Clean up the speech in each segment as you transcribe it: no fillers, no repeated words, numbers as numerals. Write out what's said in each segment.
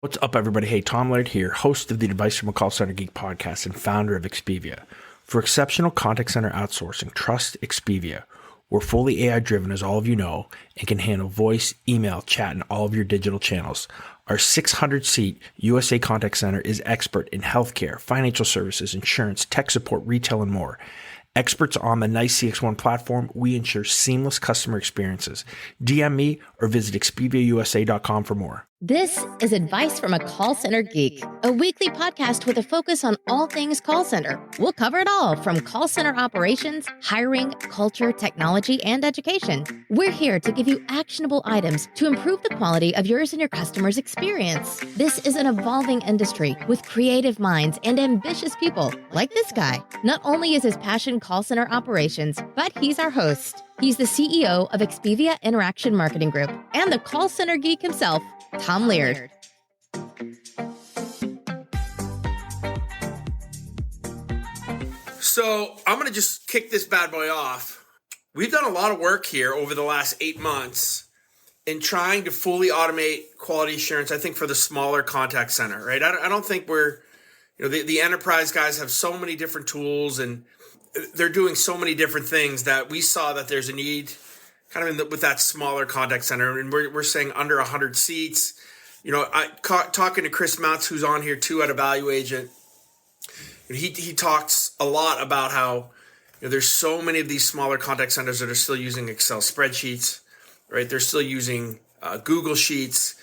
What's up, everybody? Hey, Tom Laird here, host of the Advice from a Call Center Geek podcast and founder of Expivia. For exceptional contact center outsourcing, trust Expivia. We're fully AI-driven, as all of you know, and can handle voice, email, chat, and all of your digital channels. Our 600-seat USA contact center is expert in healthcare, financial services, insurance, tech support, retail, and more. Experts on the NICE CX1 platform, we ensure seamless customer experiences. DM me or visit expiviausa.com for more. This is Advice from a Call Center Geek, a weekly podcast with a focus on all things call center. We'll cover it all from call center operations, hiring, culture, technology, and education. We're here to give you actionable items to improve the quality of yours and your customers' experience. This is an evolving industry with creative minds and ambitious people like this guy. Not only is his passion call center operations, but he's our host. He's the CEO of Expivia Interaction Marketing Group and the call center geek himself, Tom Laird. So I'm going to just kick this bad boy off. We've done a lot of work here over the last 8 months in trying to fully automate quality assurance, I think, for the smaller contact center, right? I don't think we're, the enterprise guys have so many different tools and they're doing so many different things that we saw that there's a need kind of with that smaller contact center. And we're saying under 100 seats. Talking to Chris Mounts, who's on here too at Value Agent, he talks a lot about how there's so many of these smaller contact centers that are still using Excel spreadsheets, right? They're still using Google Sheets,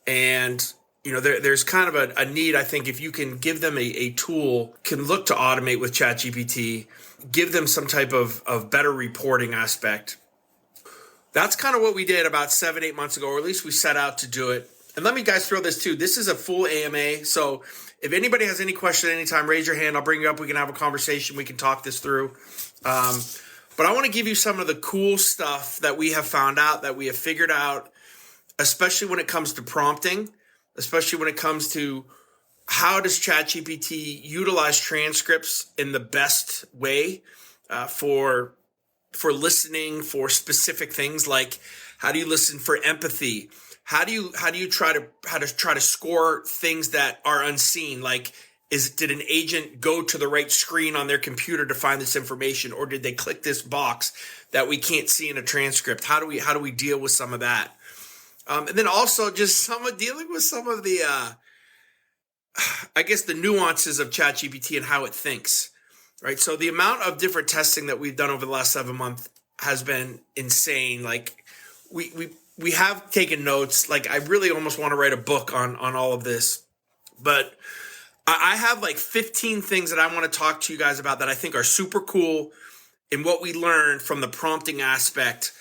and there's kind of a need, I think, if you can give them a tool, can look to automate with ChatGPT, give them some type of better reporting aspect. That's kind of what we did about 7-8 months ago, or at least we set out to do it. And let me guys throw this too. This is a full AMA. So if anybody has any question at any time, raise your hand. I'll bring you up. We can have a conversation. We can talk this through. But I want to give you some of the cool stuff that we have found out, that we have figured out, especially when it comes to prompting, especially when it comes to how does ChatGPT utilize transcripts in the best way for listening for specific things, like how do you listen for empathy? How do you try to score things that are unseen? Like, did an agent go to the right screen on their computer to find this information, or did they click this box that we can't see in a transcript? How do we deal with some of that? And then also just dealing with some of the, I guess, the nuances of ChatGPT and how it thinks, right? So the amount of different testing that we've done over the last 7 months has been insane. Like we have taken notes. Like, I really almost want to write a book on all of this, but I have like 15 things that I want to talk to you guys about that I think are super cool in what we learned from the prompting aspect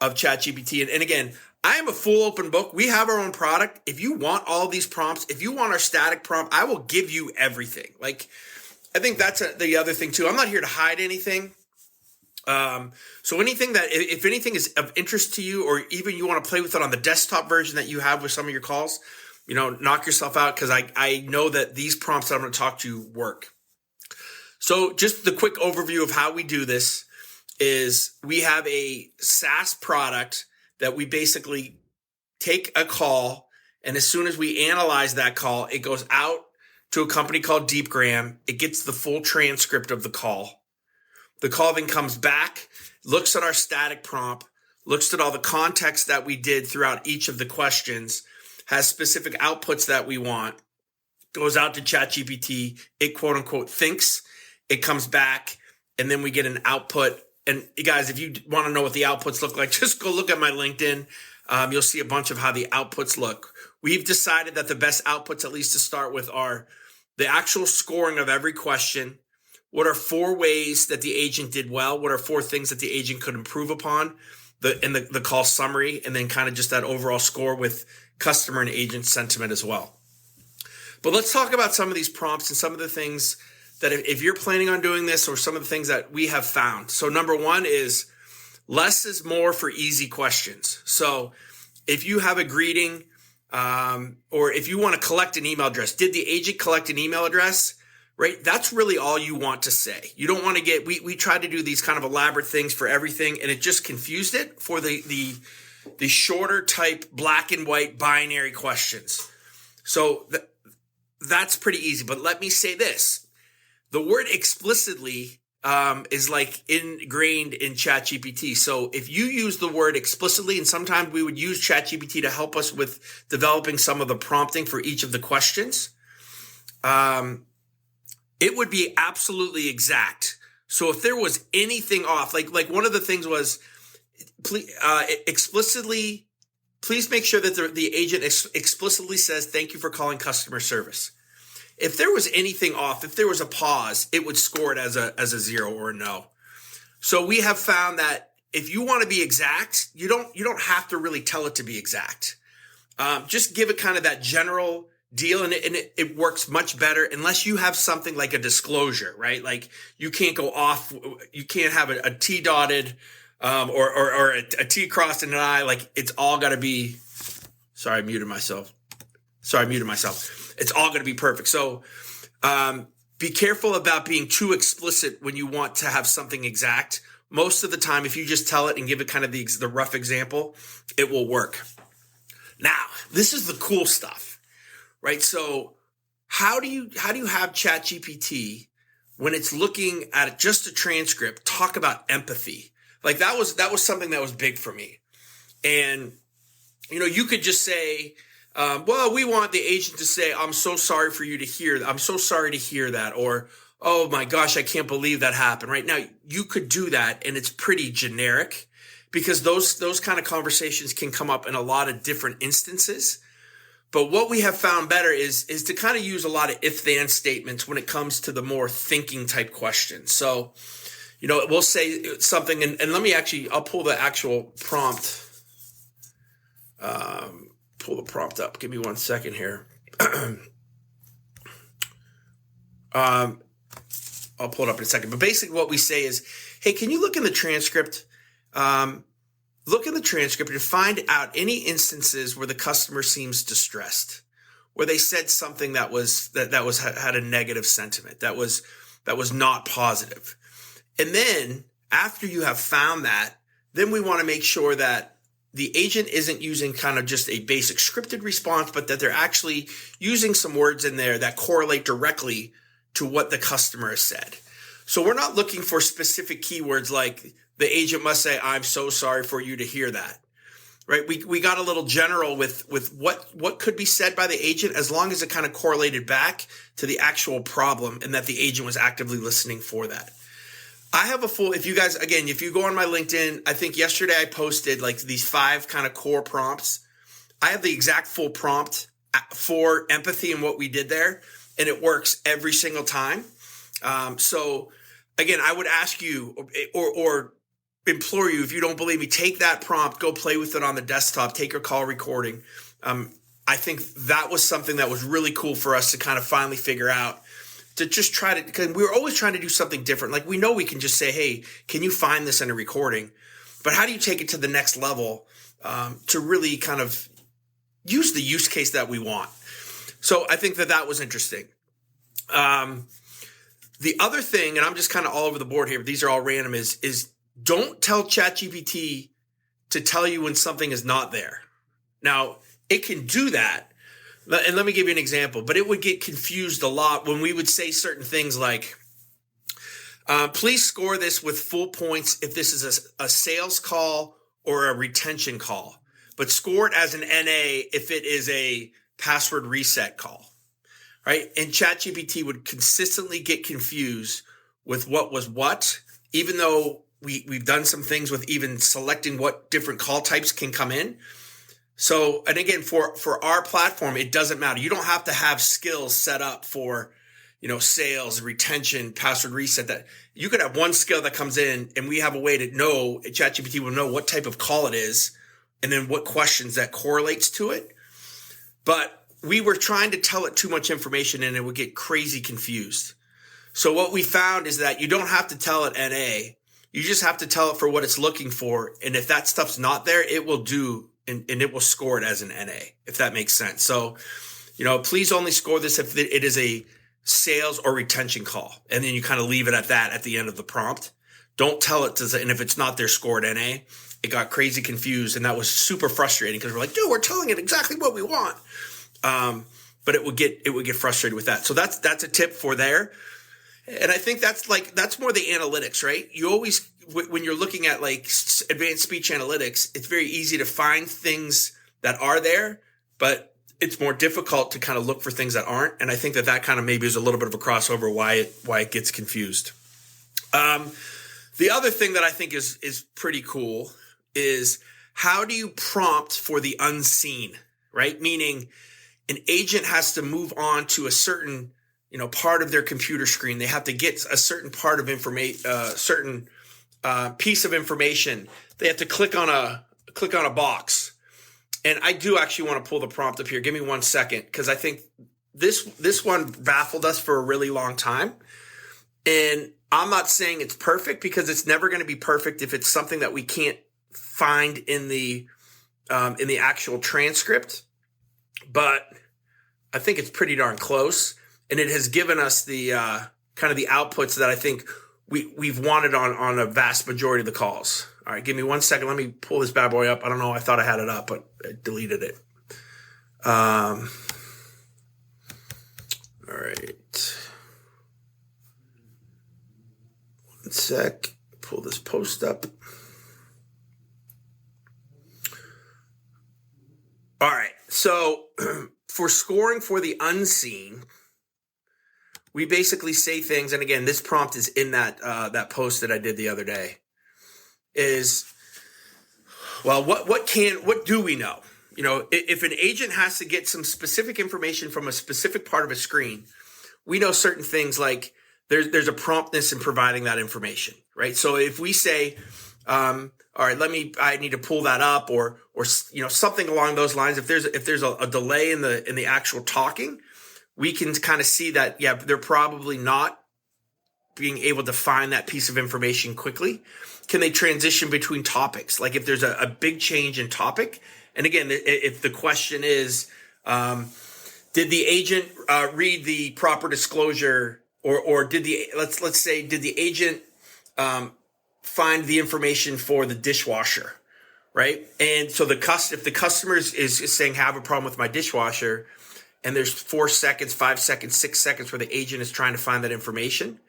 of ChatGPT. And again, I am a full open book. We have our own product. If you want all these prompts, if you want our static prompt, I will give you everything. Like, I think that's the other thing too. I'm not here to hide anything. So anything that, if anything is of interest to you, or even you want to play with it on the desktop version that you have with some of your calls, knock yourself out, because I know that these prompts that I'm going to talk to you work. So just the quick overview of how we do this is we have a SaaS product that we basically take a call, and as soon as we analyze that call, it goes out to a company called DeepGram. It gets the full transcript of the call. The call then comes back, looks at our static prompt, looks at all the context that we did throughout each of the questions, has specific outputs that we want, goes out to ChatGPT, it quote unquote thinks, it comes back, and then we get an output. And guys, if you want to know what the outputs look like, just go look at my LinkedIn. You'll see a bunch of how the outputs look. We've decided that the best outputs, at least to start with, are the actual scoring of every question. What are 4 ways that the agent did well? What are 4 things that the agent could improve upon? The call summary, and then kind of just that overall score with customer and agent sentiment as well. But let's talk about some of these prompts and some of the things that if you're planning on doing this, or some of the things that we have found. So number 1 is less is more for easy questions. So if you have a greeting, or if you want to collect an email address, did the agent collect an email address? Right? That's really all you want to say. You don't want to get, we tried to do these kind of elaborate things for everything, and it just confused it for the shorter type black and white binary questions. So that's pretty easy. But let me say this. The word explicitly is like ingrained in ChatGPT. So if you use the word explicitly, and sometimes we would use ChatGPT to help us with developing some of the prompting for each of the questions, it would be absolutely exact. So if there was anything off, like one of the things was, please make sure that the agent explicitly says, thank you for calling customer service. If there was anything off, if there was a pause, it would score it as a 0 or a no. So we have found that if you want to be exact, you don't have to really tell it to be exact. Just give it kind of that general deal, and it works much better unless you have something like a disclosure, right? Like you can't go off, you can't have a T dotted or a T crossed and an I. Like it's all got to be. Sorry, I muted myself. It's all going to be perfect. So be careful about being too explicit when you want to have something exact. Most of the time, if you just tell it and give it kind of the rough example, it will work. Now, this is the cool stuff, right? So how do you have ChatGPT when it's looking at just a transcript talk about empathy? Like that was something that was big for me. And you could just say, well, we want the agent to say, I'm so sorry for you to hear that. I'm so sorry to hear that. Or, oh my gosh, I can't believe that happened. Right now, you could do that. And it's pretty generic because those kind of conversations can come up in a lot of different instances. But what we have found better is to kind of use a lot of if-then statements when it comes to the more thinking type questions. So, we'll say something and I'll pull the actual prompt. Pull the prompt up. Give me 1 second here. I'll pull it up in a second. But basically what we say is, hey, can you look in the transcript? Look in the transcript and find out any instances where the customer seems distressed, where they said something that had a negative sentiment, that was not positive. And then after you have found that, then we want to make sure that the agent isn't using kind of just a basic scripted response, but that they're actually using some words in there that correlate directly to what the customer has said. So we're not looking for specific keywords like the agent must say, I'm so sorry for you to hear that, right? We got a little general with what could be said by the agent as long as it kind of correlated back to the actual problem and that the agent was actively listening for that. I have if you go on my LinkedIn, I think yesterday I posted like these 5 kind of core prompts. I have the exact full prompt for empathy and what we did there, and it works every single time. So again, I would ask you or implore you, if you don't believe me, take that prompt, go play with it on the desktop, take your call recording. I think that was something that was really cool for us to kind of finally figure out. To just try to, because we were always trying to do something different. Like we know we can just say, hey, can you find this in a recording? But how do you take it to the next level to really kind of use the use case that we want? So I think that was interesting. The other thing, and I'm just kind of all over the board here, but these are all random, is don't tell ChatGPT to tell you when something is not there. Now, it can do that. And let me give you an example, but it would get confused a lot when we would say certain things like, please score this with full points if this is a sales call or a retention call, but score it as an NA if it is a password reset call, right? And ChatGPT would consistently get confused with what was what, even though we've done some things with even selecting what different call types can come in. So, and again, for our platform, it doesn't matter. You don't have to have skills set up for, sales, retention, password reset. That you could have one skill that comes in and we have a way to know, ChatGPT will know what type of call it is and then what questions that correlates to it. But we were trying to tell it too much information and it would get crazy confused. So what we found is that you don't have to tell it NA. You just have to tell it for what it's looking for. And if that stuff's not there, it will do. And it will score it as an NA, if that makes sense. So, please only score this if it is a sales or retention call. And then you kind of leave it at that at the end of the prompt. Don't tell it and if it's not there, score it NA. It got crazy confused. And that was super frustrating because we're like, dude, we're telling it exactly what we want. But but it would get frustrated with that. So that's a tip for there. And I think that's more the analytics, right? You always, when you're looking at like advanced speech analytics, it's very easy to find things that are there, but it's more difficult to kind of look for things that aren't. And I think that kind of maybe is a little bit of a crossover why it gets confused. The other thing that I think is pretty cool is how do you prompt for the unseen, right? Meaning an agent has to move on to a certain part of their computer screen. They have to get a certain part of information, certain piece of information. They have to click on a box. And I do actually want to pull the prompt up here. Give me 1 second, because I think this one baffled us for a really long time. And I'm not saying it's perfect, because it's never going to be perfect if it's something that we can't find in the actual transcript. But I think it's pretty darn close. And it has given us the kind of the outputs that I think we've wanted on a vast majority of the calls. All right, give me 1 second. Let me pull this bad boy up. I don't know. I thought I had it up, but I deleted it. All right. 1 sec. Pull this post up. All right. So for scoring for the unseen, we basically say things, and again, this prompt is in that post that I did the other day. Is, well, what do we know? If an agent has to get some specific information from a specific part of a screen, we know certain things like there's a promptness in providing that information, right? So if we say, all right, I need to pull that up, or something along those lines. If there's a delay in the actual talking, we can kind of see that, yeah, they're probably not being able to find that piece of information quickly. Can they transition between topics? Like if there's a big change in topic, and again, if the question is, did the agent read the proper disclosure, or did let's say did the agent find the information for the dishwasher, right? And so if the customer is saying, have a problem with my dishwasher, and there's 4 seconds, 5 seconds, 6 seconds where the agent is trying to find that information,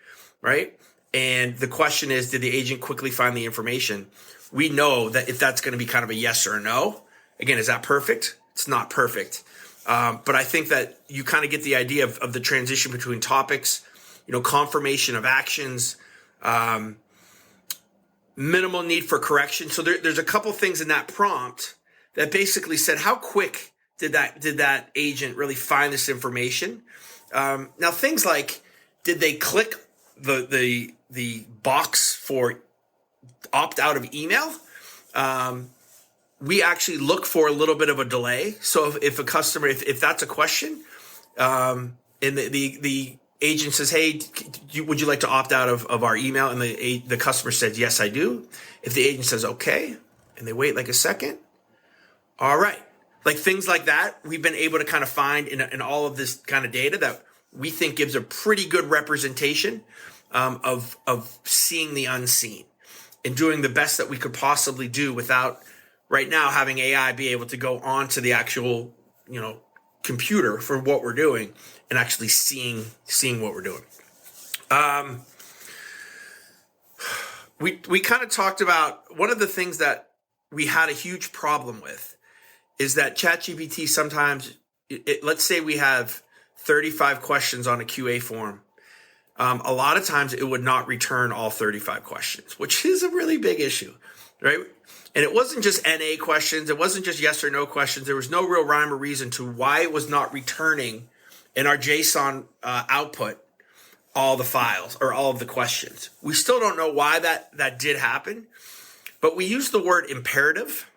right? And the question is, did the agent quickly find the information? We know that if that's going to be kind of a yes or a no. Again, is that perfect? It's not perfect. But I think that you kind of get the idea of the transition between topics, confirmation of actions, minimal need for correction. So there's a couple things in that prompt that basically said, how quick did that agent really find this information? Now, things like, did they click the box for opt out of email? We actually look for a little bit of a delay. So if a customer, if that's a question, and the agent says, hey, would you like to opt out of our email? And the customer says, yes, I do. If the agent says, okay, and they wait like a second, all right. Like things like that, we've been able to kind of find in all of this kind of data that we think gives a pretty good representation of seeing the unseen and doing the best that we could possibly do without right now having AI be able to go onto the actual, computer for what we're doing and actually seeing what we're doing. We kind of talked about one of the things that we had a huge problem with is that ChatGPT sometimes, let's say we have 35 questions on a QA form. A lot of times it would not return all 35 questions, which is a really big issue, right? And it wasn't just NA questions. It wasn't just yes or no questions. There was no real rhyme or reason to why it was not returning in our JSON output all the files or all of the questions. We still don't know why that did happen, but we used the word imperative.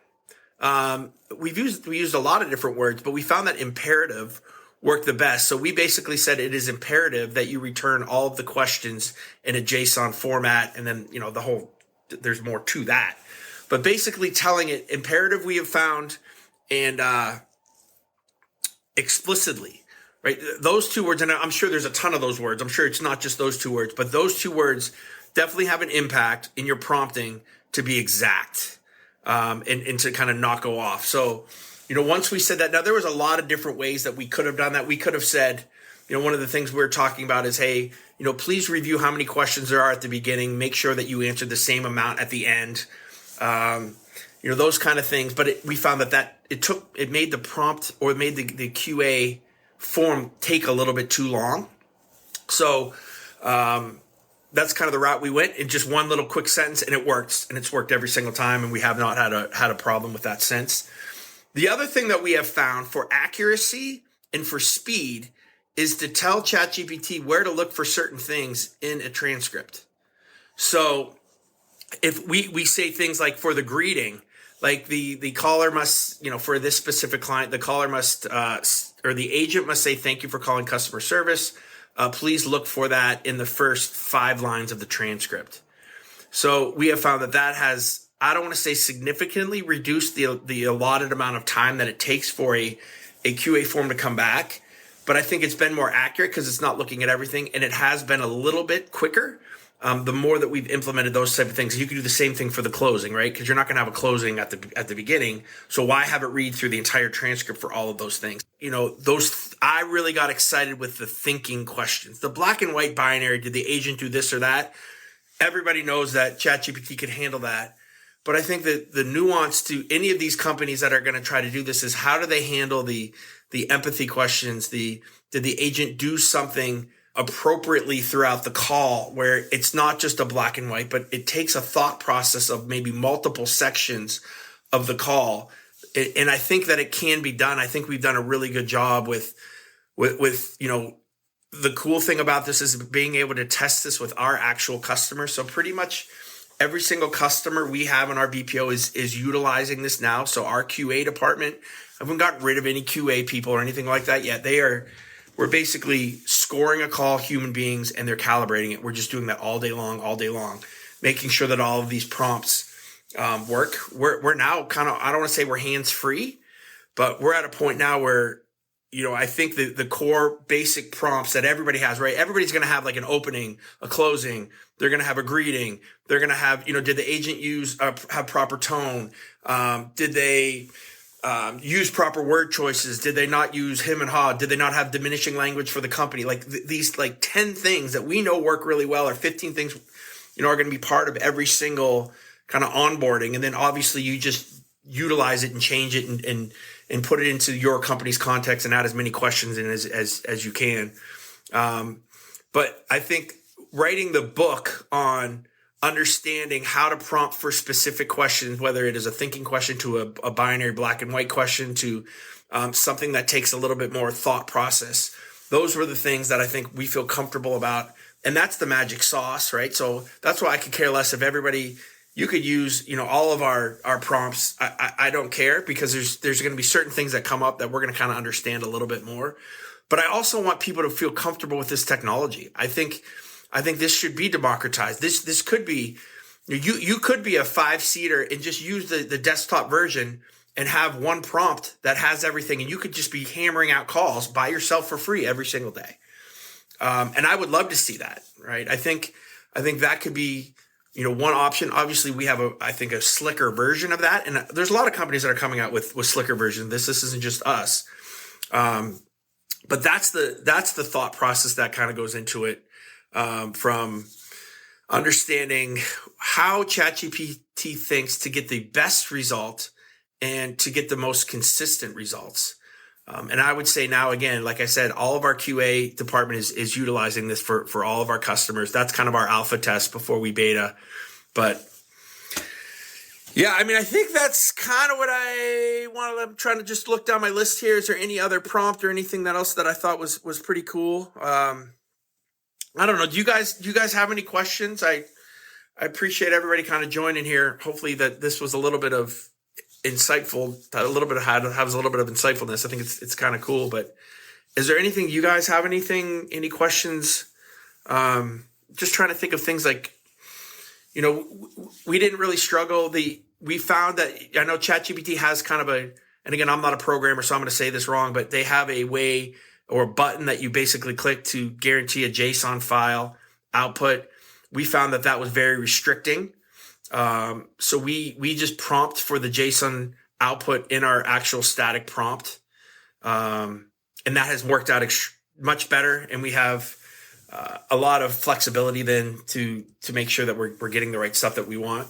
We used a lot of different words, but we found that imperative worked the best. So we basically said it is imperative that you return all of the questions in a JSON format, and then there's more to that. But basically telling it imperative we have found, and explicitly, right? Those two words, and I'm sure there's a ton of those words. I'm sure it's not just those two words, but those two words definitely have an impact in your prompting to be exact. And to kind of not go off. So, once we said that, now there was a lot of different ways that we could have done that. We could have said, one of the things we're talking about is, hey, please review how many questions there are at the beginning. Make sure that you answered the same amount at the end. Those kind of things. But we found that it made the prompt, or made the QA form take a little bit too long. So that's kind of the route we went, in just one little quick sentence, and it works, and it's worked every single time, and we have not had a problem with that since. The other thing that we have found for accuracy and for speed is to tell ChatGPT where to look for certain things in a transcript. So if we say things like, for the greeting, like the caller must, for this specific client, the caller must, or the agent must say, "Thank you for calling customer service. Please look for that in the first 5 lines of the transcript." So we have found that has, I don't want to say significantly reduced the allotted amount of time that it takes for a QA form to come back. But I think it's been more accurate because it's not looking at everything, and it has been a little bit quicker. The more that we've implemented those type of things, you can do the same thing for the closing, right? Because you're not going to have a closing at the beginning. So why have it read through the entire transcript for all of those things? I really got excited with the thinking questions. The black and white binary, did the agent do this or that? Everybody knows that ChatGPT could handle that. But I think that the nuance to any of these companies that are going to try to do this is, how do they handle the empathy questions? Did the agent do something appropriately throughout the call, where it's not just a black and white, but it takes a thought process of maybe multiple sections of the call. And I think that it can be done. I think we've done a really good job with the cool thing about this is being able to test this with our actual customers. So pretty much every single customer we have in our BPO is utilizing this now. So our QA department, I haven't got rid of any QA people or anything like that yet. We're basically scoring a call, human beings, and they're calibrating it. We're just doing that all day long, making sure that all of these prompts work. We're now kind of, I don't want to say we're hands-free, but we're at a point now where, I think the core basic prompts that everybody has, right? Everybody's going to have like an opening, a closing. They're going to have a greeting. They're going to have, did the agent have proper tone? Did they use proper word choices? Did they not use him and ha? Did they not have diminishing language for the company? Like these 10 things that we know work really well, or 15 things, are going to be part of every single kind of onboarding. And then obviously you just utilize it and change it and put it into your company's context and add as many questions in as you can. But I think writing the book on understanding how to prompt for specific questions, whether it is a thinking question to a binary black and white question to something that takes a little bit more thought process. Those were the things that I think we feel comfortable about. And that's the magic sauce, right? So that's why I could care less if everybody, you could use, all of our prompts. I don't care, because there's going to be certain things that come up that we're going to kind of understand a little bit more. But I also want people to feel comfortable with this technology. I think this should be democratized. This could be, you could be a 5-seater and just use the desktop version and have one prompt that has everything, and you could just be hammering out calls by yourself for free every single day. And I would love to see that, right? I think that could be, one option. Obviously, we have a slicker version of that, and there's a lot of companies that are coming out with slicker versions. This isn't just us, but that's the thought process that kind of goes into it. From understanding how ChatGPT thinks to get the best result and to get the most consistent results. And I would say now, again, like I said, all of our QA department is utilizing this for all of our customers. That's kind of our alpha test before we beta. But yeah, I think that's kind of what I wanted. I'm trying to just look down my list here. Is there any other prompt or anything else that I thought was pretty cool? I don't know. Do you guys have any questions? I appreciate everybody kind of joining here. Hopefully that this was a little bit of insightful, has a little bit of insightfulness. I think it's kind of cool. But is there anything you guys have? Any questions? Just trying to think of things like, we didn't really struggle. We found that, I know ChatGPT has kind of and again, I'm not a programmer, so I'm going to say this wrong, but they have a way or a button that you basically click to guarantee a JSON file output. We found that was very restricting. So we just prompt for the JSON output in our actual static prompt. And that has worked out much better. And we have a lot of flexibility then to make sure that we're getting the right stuff that we want.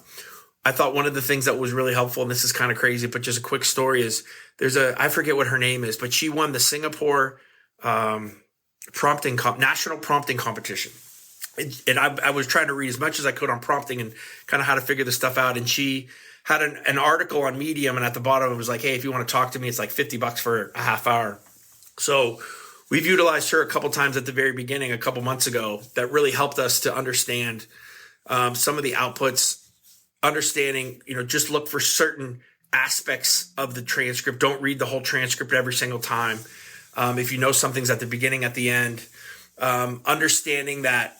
I thought one of the things that was really helpful, and this is kind of crazy, but just a quick story, is I forget what her name is, but she won the Singapore national prompting competition. And I was trying to read as much as I could on prompting and kind of how to figure this stuff out. And she had an article on Medium, and at the bottom it was like, hey, if you want to talk to me, it's like $50 for a half hour. So we've utilized her a couple times at the very beginning, a couple months ago, that really helped us to understand some of the outputs, understanding, just look for certain aspects of the transcript. Don't read the whole transcript every single time. If you know something's at the beginning, at the end, understanding that,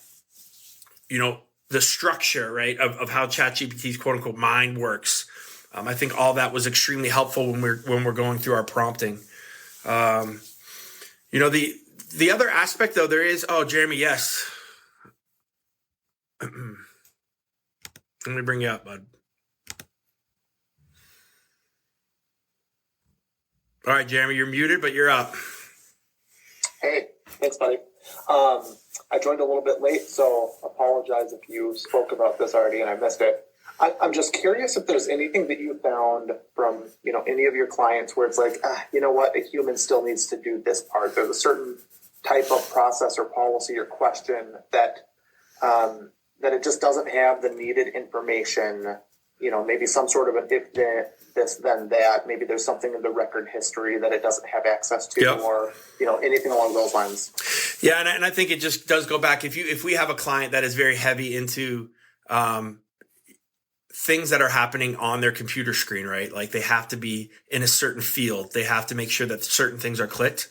the structure, right, of how ChatGPT's quote unquote mind works. I think all that was extremely helpful when we're going through our prompting. The other aspect though, there is, Jeremy, yes. Let me bring you up, bud. All right, Jeremy, you're muted, but you're up. Hey, thanks, buddy. I joined a little bit late, so apologize if you spoke about this already and I missed it. I'm just curious if there's anything that you found from, any of your clients where it's like, you know what, a human still needs to do this part. There's a certain type of process or policy or question that it just doesn't have the needed information, maybe some sort of an if this, then that. Maybe there's something in the record history that it doesn't have access to, yep. Or, anything along those lines. Yeah, and I think it just does go back. If we have a client that is very heavy into things that are happening on their computer screen, right? Like they have to be in a certain field. They have to make sure that certain things are clicked.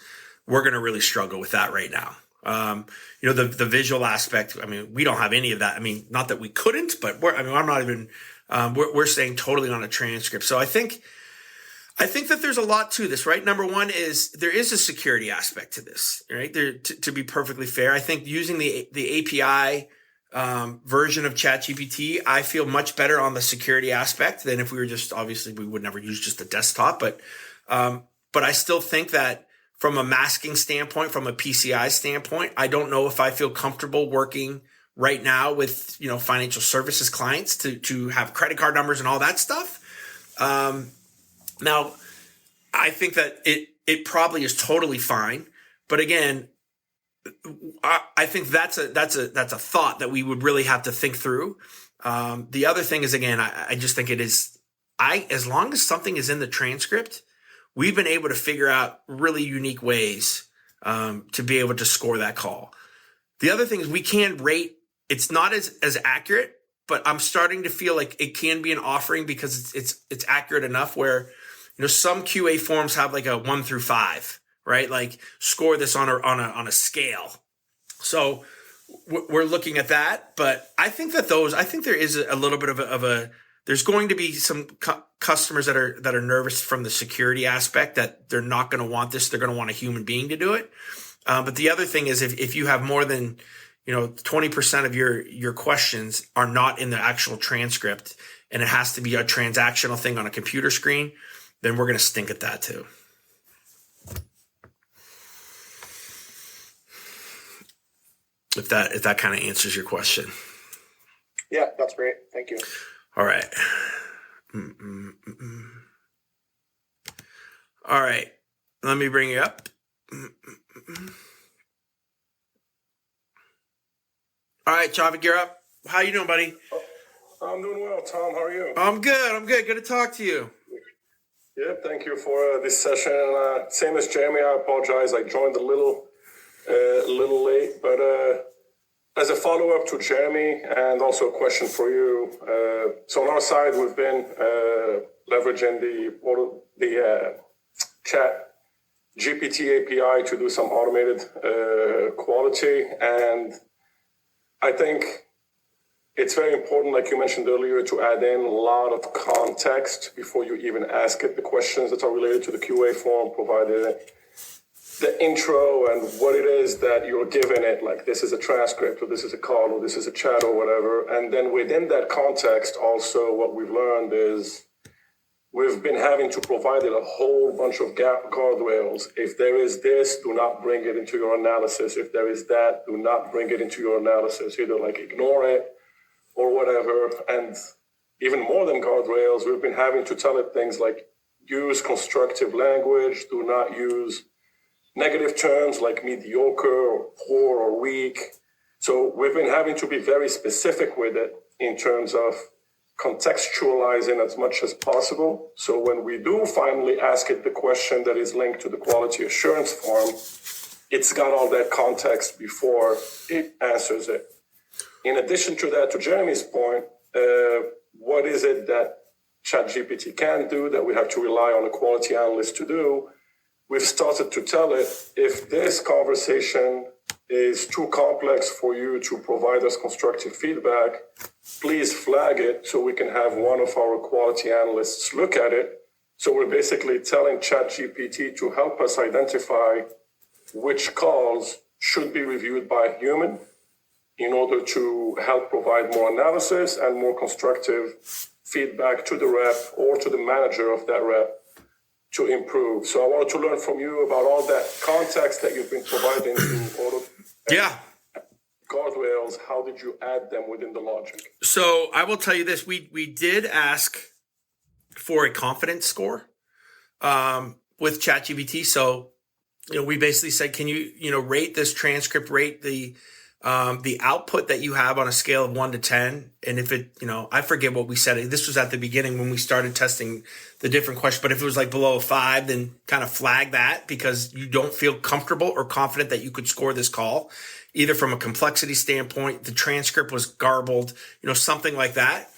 We're going to really struggle with that right now. The visual aspect, we don't have any of that. Not that we couldn't, but I'm not even, we're staying totally on a transcript. So I think that there's a lot to this, right? Number one is there is a security aspect to this, right? To be perfectly fair, I think using the API version of ChatGPT, I feel much better on the security aspect than if we were obviously we would never use just a desktop, but I still think that from a masking standpoint, from a PCI standpoint, I don't know if I feel comfortable working right now with, financial services clients to have credit card numbers and all that stuff. Now, I think that it probably is totally fine, but again, I think that's a thought that we would really have to think through. The other thing is, again, I just think as long as something is in the transcript, we've been able to figure out really unique ways to be able to score that call. The other thing is we can rate. It's not as accurate, but I'm starting to feel like it can be an offering because it's accurate enough where, some QA forms have like a 1 through 5, right? Like score this on a scale. So we're looking at that, but I think there is a little bit of a there's going to be some customers that are nervous from the security aspect that they're not going to want this. They're going to want a human being to do it. But the other thing is if you have more than 20% of your questions are not in the actual transcript and it has to be a transactional thing on a computer screen, then we're going to stink at that too. If that kind of answers your question. Yeah, that's great. Thank you. All right. All right. Let me bring you up. All right, Chavik, you're up. How you doing, buddy? I'm doing well, Tom. How are you? I'm good. Good to talk to you. Yeah, thank you for this session. Same as Jeremy, I apologize. I joined a little late, but as a follow-up to Jeremy and also a question for you. So on our side, we've been leveraging the chat GPT API to do some automated quality. And I think it's very important, like you mentioned earlier, to add in a lot of context before you even ask it the questions that are related to the QA form, provided the intro and what it is that you're giving it, like this is a transcript or this is a call or this is a chat or whatever. And then within that context, also what we've learned is we've been having to provide it a whole bunch of guardrails. If there is this, do not bring it into your analysis. If there is that, do not bring it into your analysis. Either like ignore it or whatever. And even more than guardrails, we've been having to tell it things like use constructive language, do not use negative terms like mediocre or poor or weak. So we've been having to be very specific with it in terms of contextualizing as much as possible. So when we do finally ask it the question that is linked to the quality assurance form, it's got all that context before it answers it. In addition to that, to Jeremy's point, what is it that ChatGPT can do that we have to rely on a quality analyst to do? We've started to tell it, if this conversation is too complex for you to provide us constructive feedback, please flag it so we can have one of our quality analysts look at it. So we're basically telling ChatGPT to help us identify which calls should be reviewed by a human in order to help provide more analysis and more constructive feedback to the rep or to the manager of that rep to improve. So I wanted to learn from you about all that context that you've been providing to all of guardrails. How did you add them within the logic? So I will tell you this: we did ask for a confidence score with ChatGPT. So we basically said, can you rate this transcript, rate the output that you have on a scale of 1 to 10, and if it I forget what we said. This was at the beginning when we started testing the different questions. But if it was like below a 5, then kind of flag that because you don't feel comfortable or confident that you could score this call, either from a complexity standpoint, the transcript was garbled, something like that.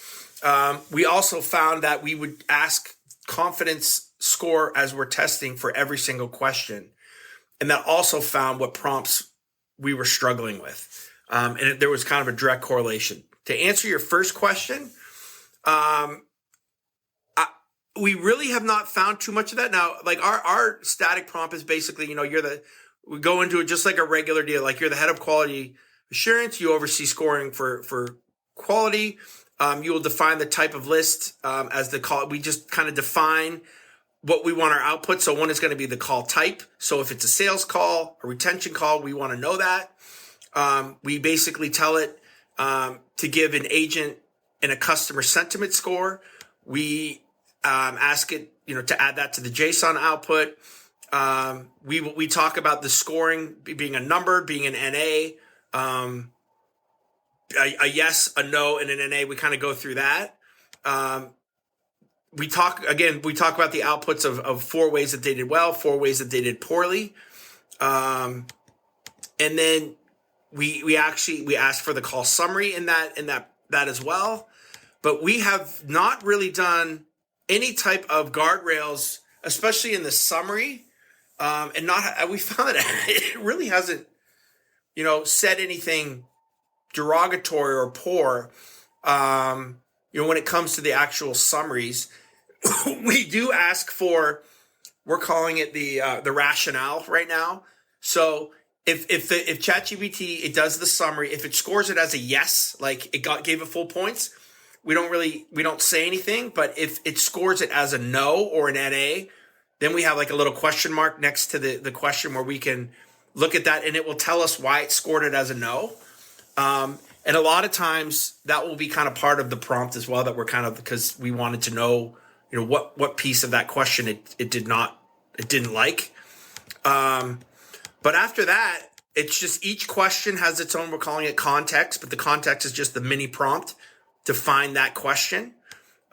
We also found that we would ask confidence score as we're testing for every single question. And that also found what prompts we were struggling with. And there was kind of a direct correlation. To answer your first question, we really have not found too much of that. Now, like our static prompt is basically, we go into it just like a regular deal. Like you're the head of quality assurance. You oversee scoring for quality. You will define the type of list as the call. We just kind of define what we want our output. So one is going to be the call type. So if it's a sales call, a retention call, we want to know that. We basically tell it to give an agent and a customer sentiment score. We ask it, to add that to the JSON output. We talk about the scoring being a number, being an NA, a yes, a no, and an NA. We kind of go through that. We talk about the outputs of 4 ways that they did well, 4 ways that they did poorly. And then we ask for the call summary in that as well. But we have not really done any type of guardrails, especially in the summary. And we found that it really hasn't, said anything derogatory or poor. When it comes to the actual summaries, we do ask for, we're calling it the rationale right now. So if ChatGPT, it does the summary, if it scores it as a yes, like it gave it full points, we don't say anything. But if it scores it as a no or an NA, then we have like a little question mark next to the question where we can look at that and it will tell us why it scored it as a no. And a lot of times that will be kind of part of the prompt as well, that we're kind of, because we wanted to know, what piece of that question it didn't like. But after that, it's just each question has its own, we're calling it context, but the context is just the mini prompt to find that question.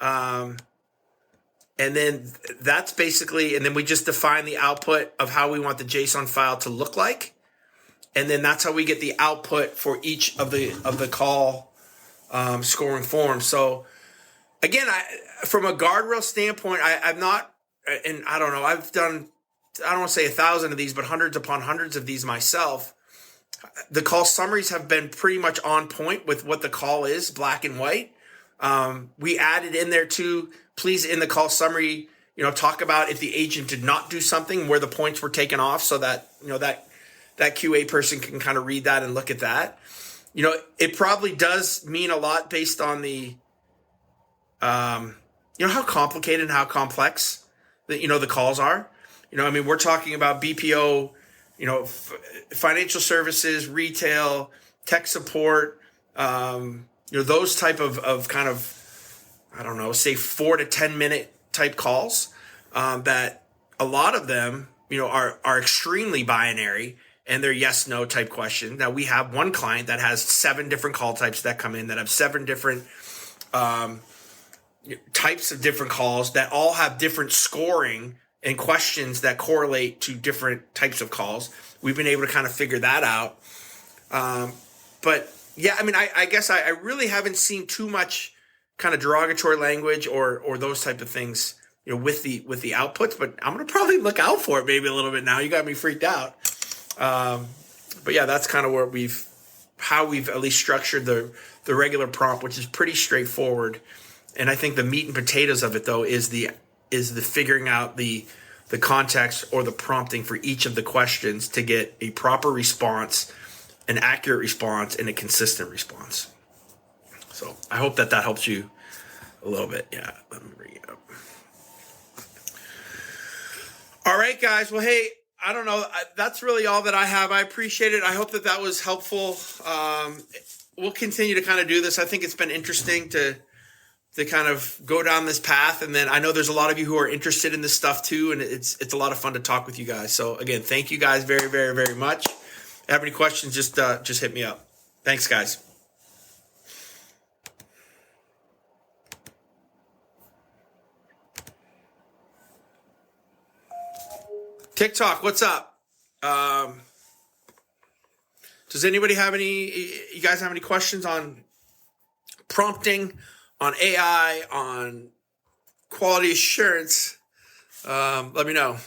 And then that's basically, and then we just define the output of how we want the JSON file to look like. And then that's how we get the output for each of the call scoring forms. So again, from a guardrail standpoint, I've not, and I don't know, I've done, I don't want to say 1,000 of these, but hundreds upon hundreds of these myself. The call summaries have been pretty much on point with what the call is, black and white. We added in there too, please in the call summary, talk about if the agent did not do something, where the points were taken off, so that, that QA person can kind of read that and look at that. It probably does mean a lot based on the, you know how complicated and how complex the calls are. I mean, we're talking about BPO, financial services, retail, tech support, those type of kind of, I don't know, say 4 to 10 minute type calls, that a lot of them, are extremely binary, and they're yes, no type questions. Now, we have one client that has 7 different call types that come in, that have 7 different types of different calls that all have different scoring and questions that correlate to different types of calls. We've been able to kind of figure that out. But yeah, I mean, I guess I really haven't seen too much kind of derogatory language or those type of things, with the outputs, but I'm going to probably look out for it maybe a little bit now. You got me freaked out. But yeah, that's kind of where how we've at least structured the regular prompt, which is pretty straightforward. And I think the meat and potatoes of it, though, is the figuring out the context or the prompting for each of the questions to get a proper response, an accurate response, and a consistent response. So I hope that helps you a little bit. Yeah, let me bring it up. All right, guys. Well, hey, I don't know. That's really all that I have. I appreciate it. I hope that was helpful. We'll continue to kind of do this. I think it's been interesting to kind of go down this path. And then I know there's a lot of you who are interested in this stuff too. And it's a lot of fun to talk with you guys. So again, thank you guys very, very, very much. If you have any questions, just hit me up. Thanks, guys. TikTok, what's up? Does anybody have you guys have any questions on prompting, on AI, on quality assurance? Let me know.